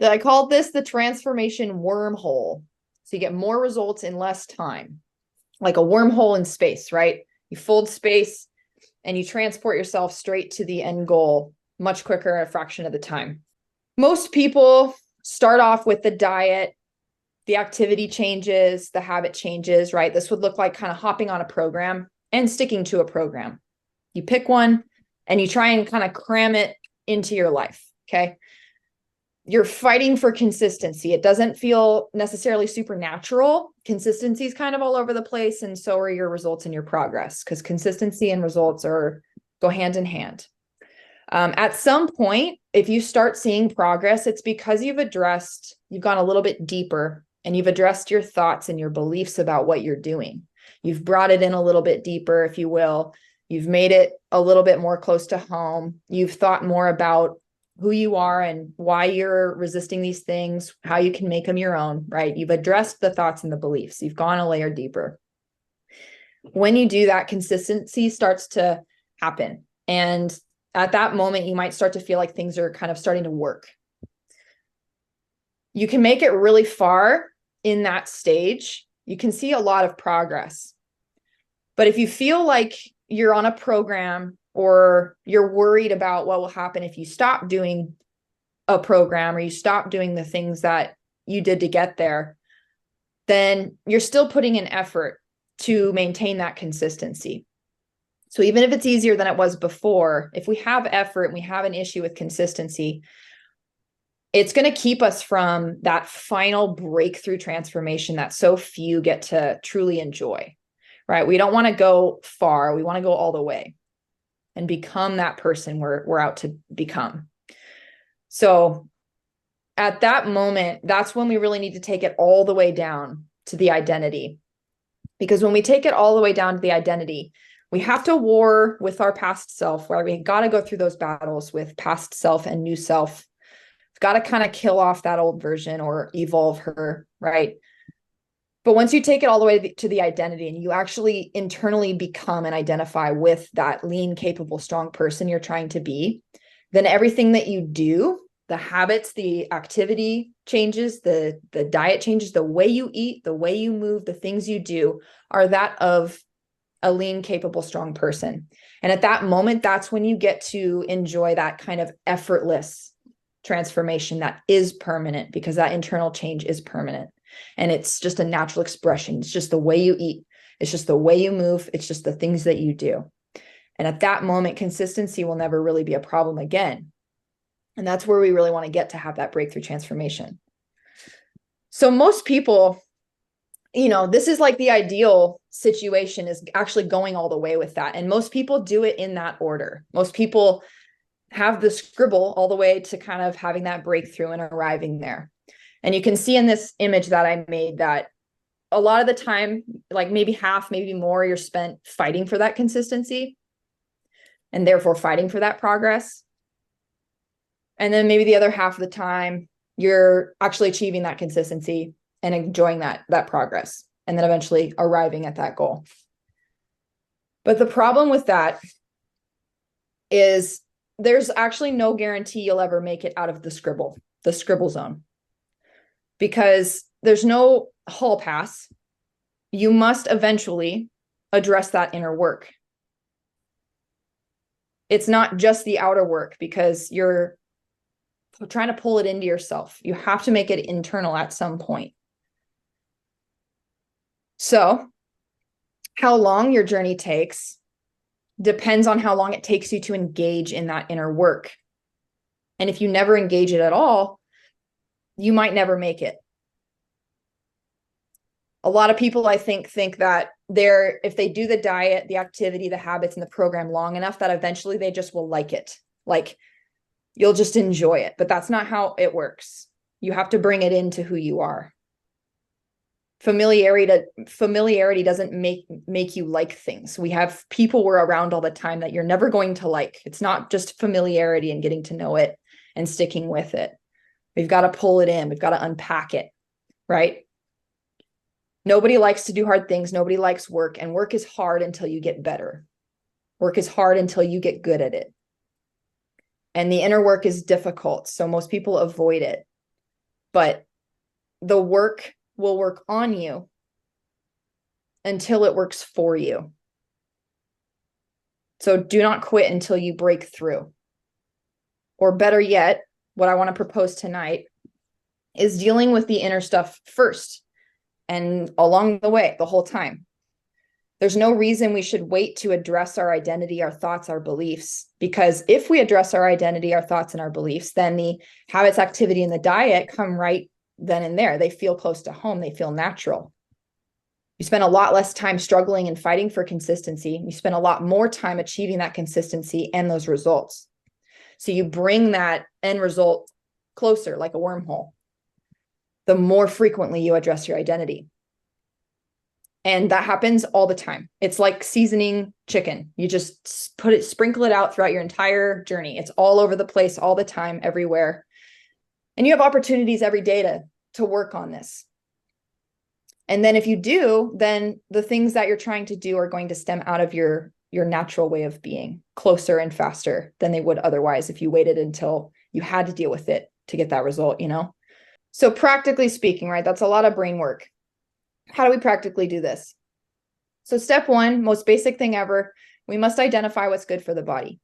I called this the transformation wormhole. So you get more results in less time, like a wormhole in space, right? You fold space and you transport yourself straight to the end goal much quicker in a fraction of the time. Most people start off with the diet, the activity changes, the habit changes, right? This would look like kind of hopping on a program and sticking to a program. You pick one and you try and kind of cram it into your life, okay? You're fighting for consistency. It doesn't feel necessarily supernatural. Consistency is kind of all over the place, and so are your results and your progress, because consistency and results go hand in hand. At some point, if you start seeing progress, it's because you've gone a little bit deeper, and you've addressed your thoughts and your beliefs about what you're doing. You've brought it in a little bit deeper, if you will. You've made it a little bit more close to home. You've thought more about who you are and why you're resisting these things, how you can make them your own, right? You've addressed the thoughts and the beliefs. You've gone a layer deeper. When you do that, consistency starts to happen. And at that moment, you might start to feel like things are kind of starting to work. You can make it really far in that stage. You can see a lot of progress. But if you feel like you're on a program, or you're worried about what will happen if you stop doing a program, or you stop doing the things that you did to get there, then you're still putting in effort to maintain that consistency. So even if it's easier than it was before, if we have effort and we have an issue with consistency, it's going to keep us from that final breakthrough transformation that so few get to truly enjoy, right? We don't want to go far. We want to go all the way and become that person we're out to become. So at that moment, that's when we really need to take it all the way down to the identity. Because when we take it all the way down to the identity, we have to war with our past self, where we got to go through those battles with past self and new self. We've got to kind of kill off that old version or evolve her, right? But once you take it all the way to the identity and you actually internally become and identify with that lean, capable, strong person you're trying to be, then everything that you do, the habits, the activity changes, the diet changes, the way you eat, the way you move, the things you do are that of a lean, capable, strong person. And at that moment, that's when you get to enjoy that kind of effortless transformation that is permanent, because that internal change is permanent. And it's just a natural expression. It's just the way you eat. It's just the way you move. It's just the things that you do. And at that moment, consistency will never really be a problem again. And that's where we really want to get to have that breakthrough transformation. So most people, this is like the ideal situation, is actually going all the way with that. And most people do it in that order. Most people have the scribble all the way to kind of having that breakthrough and arriving there. And you can see in this image that I made that a lot of the time, like maybe half, maybe more, you're spent fighting for that consistency and therefore fighting for that progress. And then maybe the other half of the time, you're actually achieving that consistency and enjoying that progress, and then eventually arriving at that goal. But the problem with that is there's actually no guarantee you'll ever make it out of the scribble zone, because there's no hall pass. You must eventually address that inner work. It's not just the outer work, because you're trying to pull it into yourself. You have to make it internal at some point. So how long your journey takes depends on how long it takes you to engage in that inner work. And if you never engage it at all, you might never make it. A lot of people, I think that if they do the diet, the activity, the habits, and the program long enough, that eventually they just will like it. Like, you'll just enjoy it. But that's not how it works. You have to bring it into who you are. Familiarity doesn't make you like things. We have people we're around all the time that you're never going to like. It's not just familiarity and getting to know it and sticking with it. We've got to pull it in. We've got to unpack it, right? Nobody likes to do hard things. Nobody likes work, and work is hard until you get better. Work is hard until you get good at it. And the inner work is difficult, so most people avoid it. but the work will work on you until it works for you. So do not quit until you break through. Or better yet, what I want to propose tonight is dealing with the inner stuff first and along the way, the whole time. There's no reason we should wait to address our identity, our thoughts, our beliefs, because if we address our identity, our thoughts, and our beliefs, then the habits, activity, and the diet come right then and there. They feel close to home. They feel natural. You spend a lot less time struggling and fighting for consistency. You spend a lot more time achieving that consistency and those results. So you bring that end result closer, like a wormhole, the more frequently you address your identity. And that happens all the time. It's like seasoning chicken. You just sprinkle it out throughout your entire journey. It's all over the place, all the time, everywhere. And you have opportunities every day to work on this. And then if you do, then the things that you're trying to do are going to stem out of your natural way of being, closer and faster than they would otherwise if you waited until you had to deal with it to get that result, So practically speaking, right, that's a lot of brain work. How do we practically do this? So step one, most basic thing ever, we must identify what's good for the body.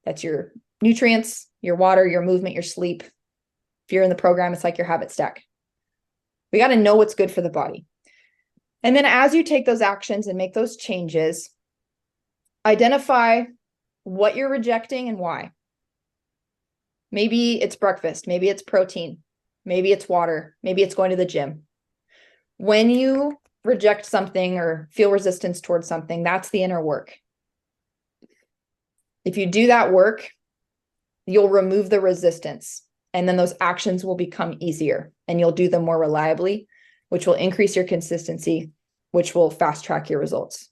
That's your nutrients, your water, your movement, your sleep. If you're in the program, it's like your habit stack. We got to know what's good for the body. And then as you take those actions and make those changes, identify what you're rejecting and why. Maybe it's breakfast. Maybe it's protein. Maybe it's water. Maybe it's going to the gym. When you reject something or feel resistance towards something, that's the inner work. If you do that work, you'll remove the resistance, and then those actions will become easier and you'll do them more reliably, which will increase your consistency, which will fast track your results.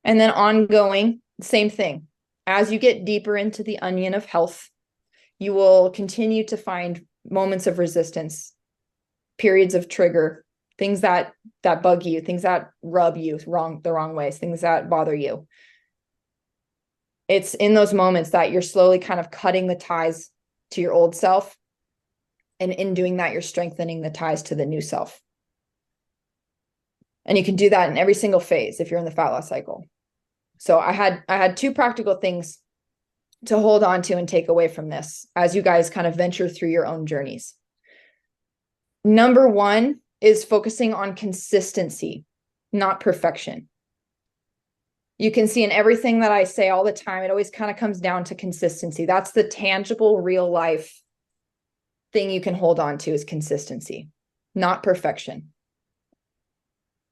And then ongoing, same thing. As you get deeper into the onion of health, you will continue to find moments of resistance, periods of trigger, things that bug you, things that rub you the wrong ways, things that bother you. It's in those moments that you're slowly kind of cutting the ties to your old self. And in doing that, you're strengthening the ties to the new self. And you can do that in every single phase if you're in the fat loss cycle. So I had two practical things to hold on to and take away from this as you guys kind of venture through your own journeys. Number one is focusing on consistency, not perfection. You can see in everything that I say all the time, it always kind of comes down to consistency. That's the tangible, real life thing you can hold on to is consistency, not perfection.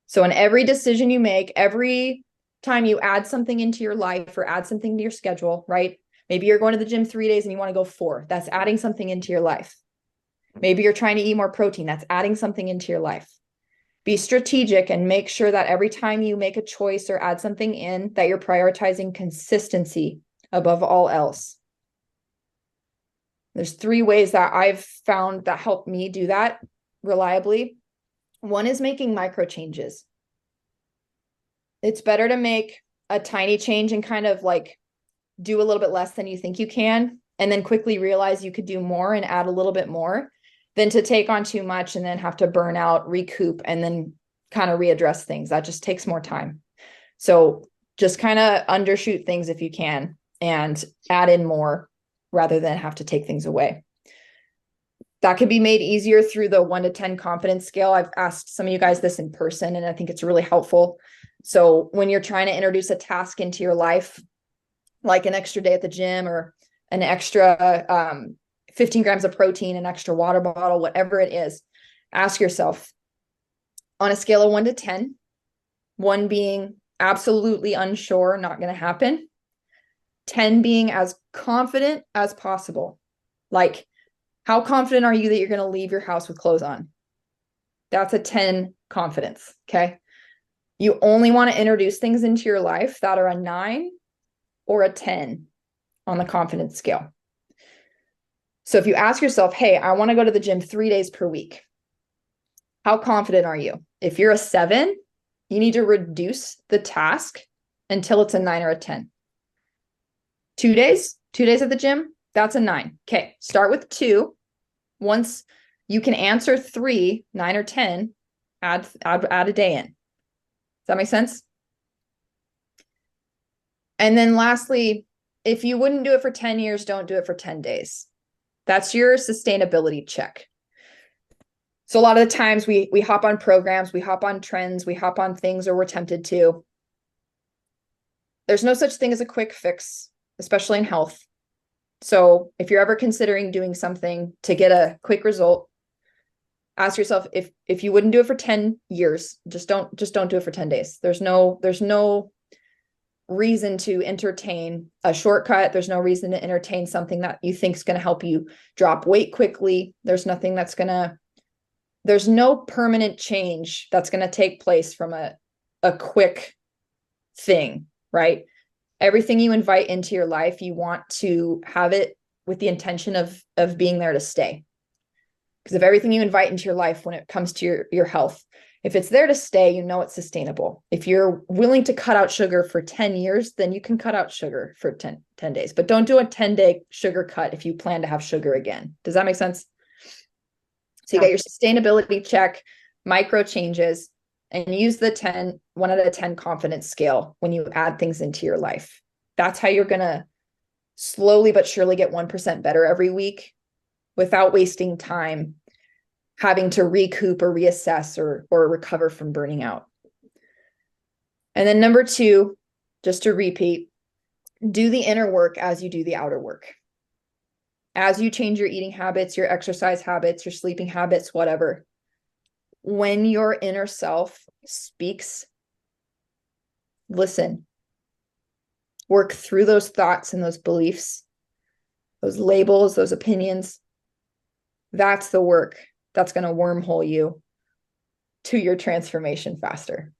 So in every decision you make, every time you add something into your life or add something to your schedule, right? Maybe you're going to the gym 3 days and you want to go 4. That's adding something into your life. Maybe you're trying to eat more protein. That's adding something into your life. Be strategic and make sure that every time you make a choice or add something in, that you're prioritizing consistency above all else. There's 3 ways that I've found that help me do that reliably. One is making micro changes. It's better to make a tiny change and kind of like do a little bit less than you think you can, and then quickly realize you could do more and add a little bit more, than to take on too much and then have to burn out, recoup, and then kind of readdress things. That just takes more time. So just kind of undershoot things if you can and add in more rather than have to take things away. That could be made easier through the 1 to 10 confidence scale. I've asked some of you guys this in person, and I think it's really helpful. So when you're trying to introduce a task into your life, like an extra day at the gym or an extra 15 grams of protein, an extra water bottle, whatever it is, ask yourself on a scale of 1 to 10, 1 being absolutely unsure, not going to happen, 10 being as confident as possible. Like, how confident are you that you're going to leave your house with clothes on? That's a 10 confidence. Okay. You only want to introduce things into your life that are a 9 or a 10 on the confidence scale. So if you ask yourself, hey, I want to go to the gym 3 days per week, how confident are you? If you're a 7, you need to reduce the task until it's a 9 or a 10. 2 days at the gym, that's a 9. Okay, start with 2. Once You can answer 3, 9, or 10, add a day in. Does that make sense? And then lastly, if you wouldn't do it for 10 years, don't do it for 10 days. That's your sustainability check. So a lot of the times we hop on programs, we hop on trends, we hop on things, or we're tempted to. There's no such thing as a quick fix, especially in health. So if you're ever considering doing something to get a quick result, ask yourself if you wouldn't do it for 10 years, just don't do it for 10 days. There's no reason to entertain a shortcut. There's no reason to entertain something that you think is going to help you drop weight quickly. There's no permanent change that's going to take place from a quick thing, right? Everything you invite into your life, you want to have it with the intention of being there to stay. Because if everything you invite into your life when it comes to your health, if it's there to stay, you know it's sustainable. If you're willing to cut out sugar for 10 years, then you can cut out sugar for 10 days. But don't do a 10-day sugar cut if you plan to have sugar again. Does that make sense? So you got your sustainability check, micro changes, and use the 1 out of 10 confidence scale when you add things into your life. That's how you're going to slowly but surely get 1% better every week without wasting time having to recoup or reassess or recover from burning out. And then number 2, just to repeat, do the inner work as you do the outer work. As you change your eating habits, your exercise habits, your sleeping habits, whatever, when your inner self speaks, listen. Work through those thoughts and those beliefs, those labels, those opinions. That's the work that's going to wormhole you to your transformation faster.